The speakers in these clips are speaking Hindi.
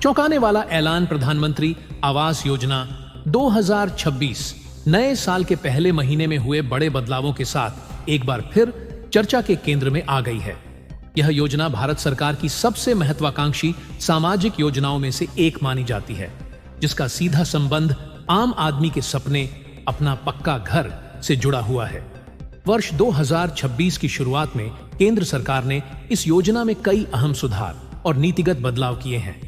चौंकाने वाला ऐलान प्रधानमंत्री आवास योजना 2026 नए साल के पहले महीने में हुए बड़े बदलावों के साथ एक बार फिर चर्चा के केंद्र में आ गई है। यह योजना भारत सरकार की सबसे महत्वाकांक्षी सामाजिक योजनाओं में से एक मानी जाती है, जिसका सीधा संबंध आम आदमी के सपने अपना पक्का घर से जुड़ा हुआ है। वर्ष 2026 की शुरुआत में केंद्र सरकार ने इस योजना में कई अहम सुधार और नीतिगत बदलाव किए हैं,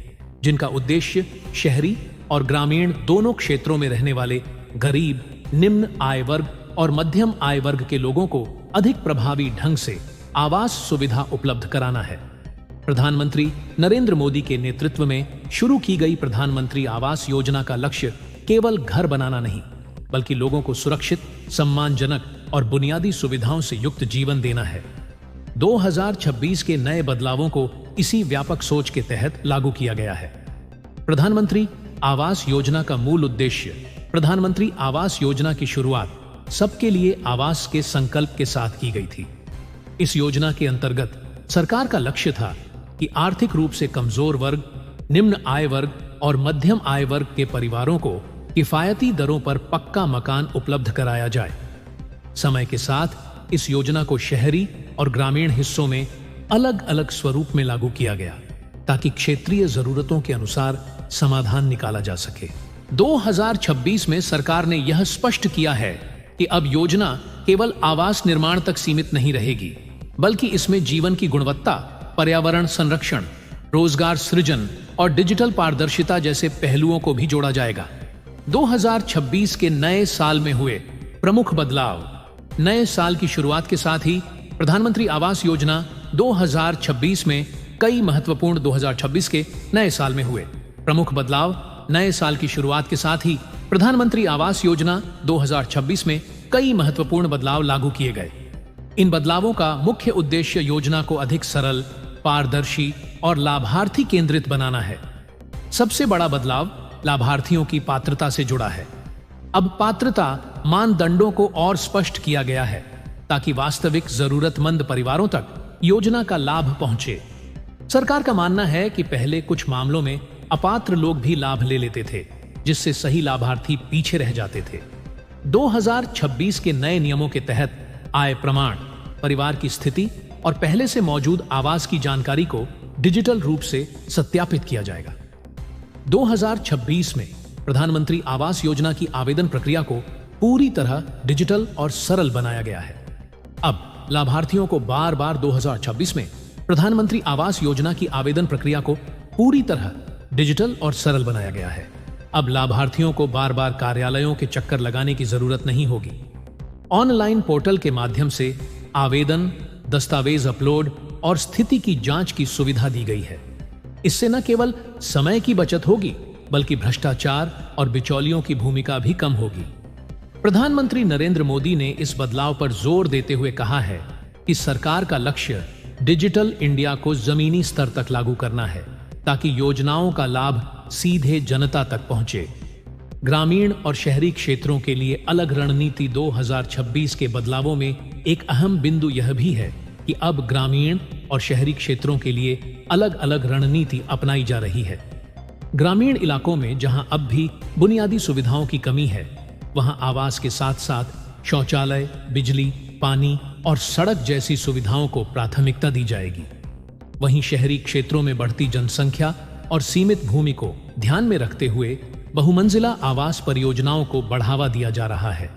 जिनका उद्देश्य शहरी और ग्रामीण दोनों क्षेत्रों में रहने वाले गरीब, निम्न आय वर्ग और मध्यम आय वर्ग के लोगों को अधिक प्रभावी ढंग से आवास सुविधा उपलब्ध कराना है। प्रधानमंत्री नरेंद्र मोदी के नेतृत्व में शुरू की गई प्रधानमंत्री आवास योजना का लक्ष्य केवल घर बनाना नहीं, बल्कि लोगों को सुरक्षित, सम्मानजनक और बुनियादी सुविधाओं से युक्त जीवन देना है। 2026 के नए बदलावों को इसी व्यापक सोच के तहत लागू किया गया है। प्रधानमंत्री आवास योजना का मूल उद्देश्य प्रधानमंत्री आवास योजना की शुरुआत सबके लिए आवास के संकल्प के साथ की गई थी। इस योजना के अंतर्गत सरकार का लक्ष्य था कि आर्थिक रूप से कमजोर वर्ग, निम्न आय वर्ग और मध्यम आय वर्ग के परिवारों को किफायती दरों पर पक्का मकान उपलब्ध कराया जाए। समय के साथ इस योजना को शहरी और ग्रामीण हिस्सों में अलग अलग स्वरूप में लागू किया गया, ताकि क्षेत्रीय जरूरतों के अनुसार समाधान निकाला जा सके। 2026 में सरकार ने यह स्पष्ट किया है कि अब योजना केवल आवास निर्माण तक सीमित नहीं रहेगी, बल्कि इसमें जीवन की गुणवत्ता, पर्यावरण संरक्षण, रोजगार सृजन और डिजिटल पारदर्शिता जैसे पहलुओं को भी जोड़ा जाएगा। 2026 के नए साल में हुए प्रमुख बदलाव। नए साल की शुरुआत के साथ ही प्रधानमंत्री आवास योजना 2026 में कई महत्वपूर्ण 2026 के नए साल में हुए प्रमुख बदलाव। नए साल की शुरुआत के साथ ही प्रधानमंत्री आवास योजना 2026 में कई महत्वपूर्ण बदलाव लागू किए गए। इन बदलावों का मुख्य उद्देश्य योजना को अधिक सरल, पारदर्शी और लाभार्थी केंद्रित बनाना है। सबसे बड़ा बदलाव लाभार्थियों की पात्रता से जुड़ा है। अब पात्रता मानदंडों को और स्पष्ट किया गया है, ताकि वास्तविक जरूरतमंद परिवारों तक योजना का लाभ पहुंचे। सरकार का मानना है कि पहले कुछ मामलों में अपात्र लोग भी लाभ ले लेते थे, जिससे सही लाभार्थी पीछे रह जाते थे। 2026 के नए नियमों के तहत आय प्रमाण, परिवार की स्थिति और पहले से मौजूद आवास की जानकारी को डिजिटल रूप से सत्यापित किया जाएगा। 2026 में प्रधानमंत्री आवास योजना की आवेदन प्रक्रिया को पूरी तरह डिजिटल और सरल बनाया गया है। अब लाभार्थियों को बार बार 2026 में प्रधानमंत्री आवास योजना की आवेदन प्रक्रिया को पूरी तरह डिजिटल और सरल बनाया गया है। अब लाभार्थियों को बार बार कार्यालयों के चक्कर लगाने की जरूरत नहीं होगी। ऑनलाइन पोर्टल के माध्यम से आवेदन, दस्तावेज अपलोड और स्थिति की जांच की सुविधा दी गई है। इससे न केवल समय की बचत होगी, बल्कि भ्रष्टाचार और बिचौलियों की भूमिका भी कम होगी। प्रधानमंत्री नरेंद्र मोदी ने इस बदलाव पर जोर देते हुए कहा है कि सरकार का लक्ष्य डिजिटल इंडिया को जमीनी स्तर तक लागू करना है, ताकि योजनाओं का लाभ सीधे जनता तक पहुंचे। ग्रामीण और शहरी क्षेत्रों के लिए अलग रणनीति 2026 के बदलावों में एक अहम बिंदु यह भी है कि अब ग्रामीण और शहरी क्षेत्रों के लिए अलग अलग रणनीति अपनाई जा रही है। ग्रामीण इलाकों में जहां अब भी बुनियादी सुविधाओं की कमी है, वहां आवास के साथ साथ शौचालय, बिजली, पानी और सड़क जैसी सुविधाओं को प्राथमिकता दी जाएगी। वहीं शहरी क्षेत्रों में बढ़ती जनसंख्या और सीमित भूमि को ध्यान में रखते हुए बहुमंजिला आवास परियोजनाओं को बढ़ावा दिया जा रहा है।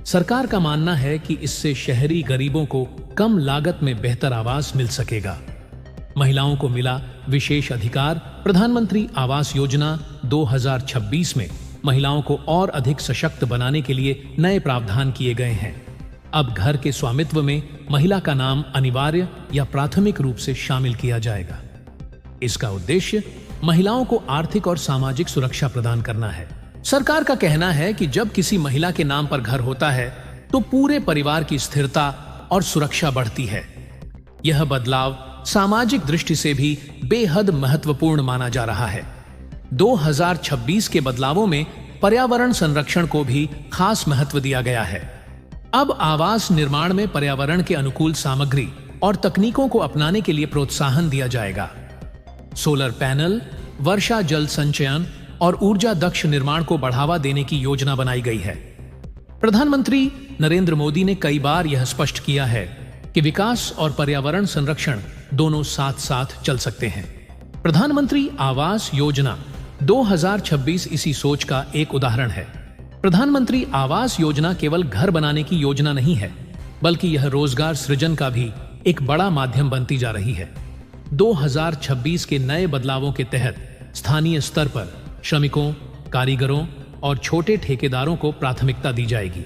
सरकार का मानना है कि इससे शहरी गरीबों को कम लागत में बेहतर आवास मिल सकेगा। महिलाओं को मिला विशेष अधिकार। प्रधानमंत्री आवास योजना 2026 में महिलाओं को और अधिक सशक्त बनाने के लिए नए प्रावधान किए गए हैं। अब घर के स्वामित्व में महिला का नाम अनिवार्य या प्राथमिक रूप से शामिल किया जाएगा। इसका उद्देश्य महिलाओं को आर्थिक और सामाजिक सुरक्षा प्रदान करना है। सरकार का कहना है कि जब किसी महिला के नाम पर घर होता है, तो पूरे परिवार की स्थिरता और सुरक्षा बढ़ती है। यह बदलाव सामाजिक दृष्टि से भी बेहद महत्वपूर्ण माना जा रहा है। 2026 के बदलावों में पर्यावरण संरक्षण को भी खास महत्व दिया गया है। अब आवास निर्माण में पर्यावरण के अनुकूल सामग्री और तकनीकों को अपनाने के लिए प्रोत्साहन दिया जाएगा। सोलर पैनल, वर्षा जल संचयन और ऊर्जा दक्ष निर्माण को बढ़ावा देने की योजना बनाई गई है। प्रधानमंत्री नरेंद्र मोदी ने कई बार यह स्पष्ट किया है कि विकास और पर्यावरण संरक्षण दोनों साथ साथ चल सकते हैं। प्रधानमंत्री आवास योजना 2026 इसी सोच का एक उदाहरण है। प्रधानमंत्री आवास योजना केवल घर बनाने की योजना नहीं है, बल्कि यह रोजगार सृजन का भी एक बड़ा माध्यम बनती जा रही है। 2026 के नए बदलावों के तहत स्थानीय स्तर पर श्रमिकों, कारीगरों और छोटे ठेकेदारों को प्राथमिकता दी जाएगी।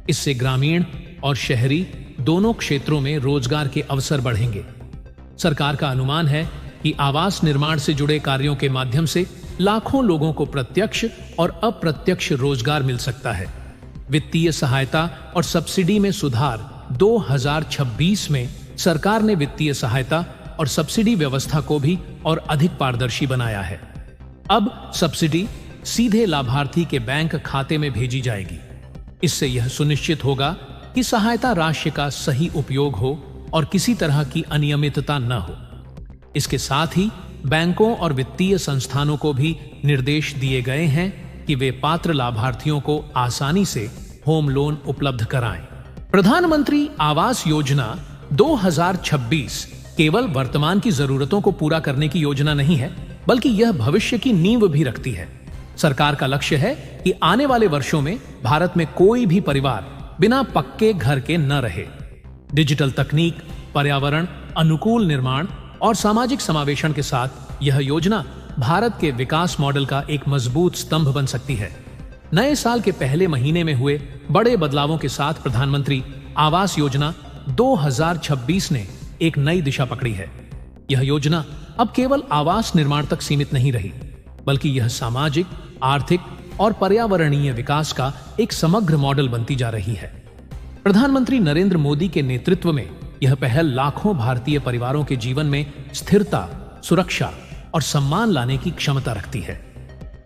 इससे ग्रामीण और शहरी दोनों क्षेत्रों में रोजगार के अवसर बढ़ेंगे। सरकार का अनुमान है कि आवास निर्माण से जुड़े कार्यों के माध्यम से लाखों लोगों को प्रत्यक्ष और अप्रत्यक्ष रोजगार मिल सकता है। वित्तीय सहायता और सब्सिडी में सुधार 2026 में सरकार ने वित्तीय सहायता और सब्सिडी व्यवस्था को भी और अधिक पारदर्शी बनाया है। अब सब्सिडी सीधे लाभार्थी के बैंक खाते में भेजी जाएगी। इससे यह सुनिश्चित होगा कि सहायता राशि का सही उपयोग हो और किसी तरह की अनियमितता न हो। इसके साथ ही बैंकों और वित्तीय संस्थानों को भी निर्देश दिए गए हैं कि वे पात्र लाभार्थियों को आसानी से होम लोन उपलब्ध कराएं। प्रधानमंत्री आवास योजना 2026 केवल वर्तमान की जरूरतों को पूरा करने की योजना नहीं है, बल्कि यह भविष्य की नींव भी रखती है। सरकार का लक्ष्य है कि आने वाले वर्षों में भारत में कोई भी परिवार बिना पक्के घर के न रहे। डिजिटल तकनीक, पर्यावरण अनुकूल निर्माण और सामाजिक समावेशन के साथ यह योजना भारत के विकास मॉडल का एक मजबूत स्तंभ बन सकती है। नए साल के पहले महीने में हुए बड़े बदलावों के साथ प्रधानमंत्री आवास योजना 2026 ने एक नई दिशा पकड़ी है। यह योजना अब केवल आवास निर्माण तक सीमित नहीं रही, बल्कि यह सामाजिक, आर्थिक और पर्यावरणीय विकास का एक समग्र मॉडल बनती जा रही है। प्रधानमंत्री नरेंद्र मोदी के नेतृत्व में यह पहल लाखों भारतीय परिवारों के जीवन में स्थिरता, सुरक्षा और सम्मान लाने की क्षमता रखती है।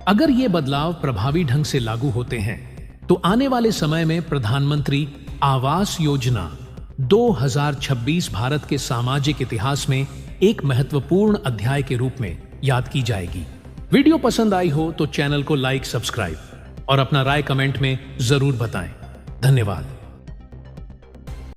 अगर ये बदलाव प्रभावी ढंग से लागू होते हैं तो आने वाले समय में प्रधानमंत्री आवास योजना 2026 भारत के सामाजिक इतिहास में एक महत्वपूर्ण अध्याय के रूप में याद की जाएगी। वीडियो पसंद आई हो तो चैनल को लाइक, सब्सक्राइब और अपना राय कमेंट में जरूर बताएं। धन्यवाद।